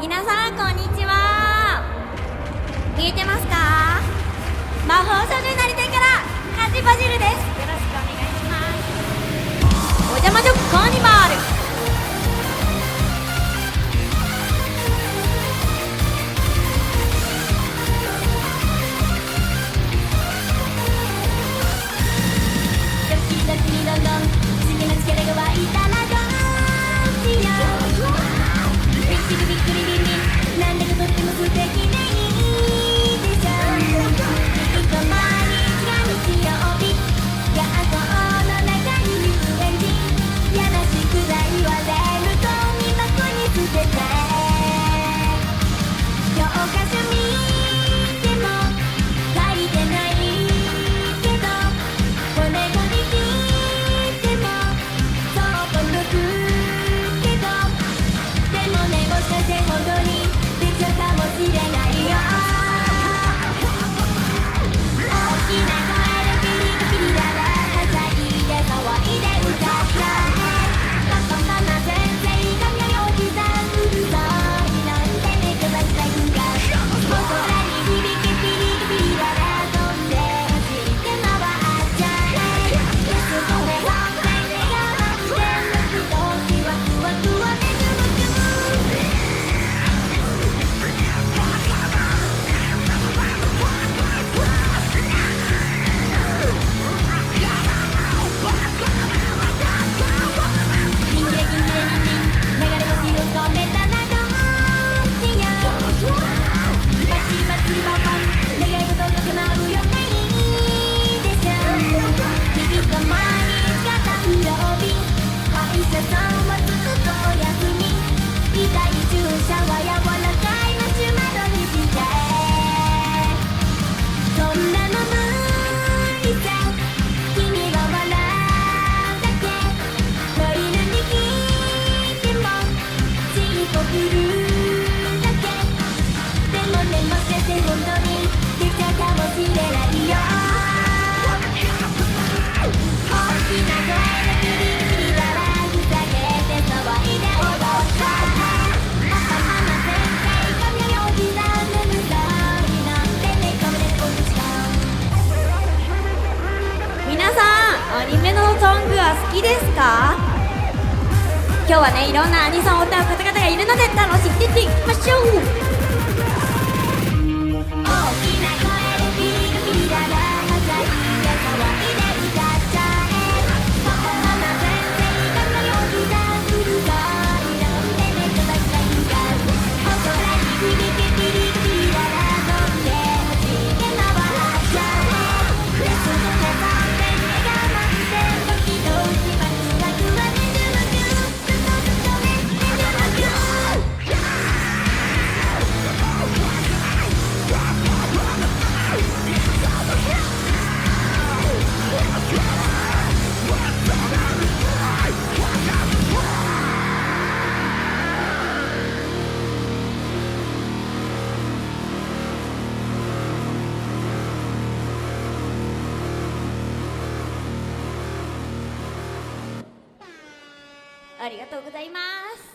皆さんこんにちは。見えてますか？魔法少女になりたいからカジバジルです。よろしくお願いします。お邪魔女カーニバル。ドキドキにどんどん好きな力が湧いたらどうしよう。びっくりびっくりびんびんなんだかとっても素敵でいいでしょ。きっと毎日が日曜日、学校の中に行くエンジン、やらしくないは全部ゴミ箱に捨てて、教科書見ても書いてないけど、子猫に聞いてもそうこ抜くけど、でもね、もしかして本当にできちゃうかもしれないよ。大きな声でピリピリだらはしゃいで騒いで歌っちゃえ。パパママ先生雷おじさんうるさいなんて猫ばっかりがお空に響けピリピリだら飛んで走って回っちゃえ。安子で本線で我慢してる時ワクワクはめくむくキンキラキンキラニンニン流れ星を止めたらどうしよう。バチバチバンバン願い事が叶うよね、いいでしょ。きっと毎日が誕生日、歯医者さんはずっとお休み、痛い注射は柔らかいマシュマロにして、そんなの無理さ、君は笑うだけ、ノイルに聞いてもちんとくるだけ、でもね、もしかして本当にできちゃうかもしれないよ。大きな声でピリピリだらふざけて騒いで踊っちゃえ。パパママ先生雷おじさん眠そうになんて猫猫でした。皆さんアニメのソングは好きですか？今日はね、いろんなアニソンを歌う方々がいるので楽しんでいきましょう。大きな声でピリピリだらはしゃいで騒いで歌っちゃえ。パパママ先生雷おじさんうるさいなんて猫ばっかりがお空に響けピリピリだら飛んで走って回っちゃえ。安子で3点目が満点ドキドキワクワクはねじむぎゅずっとずっとねねじむぎゅ。ありがとうございます。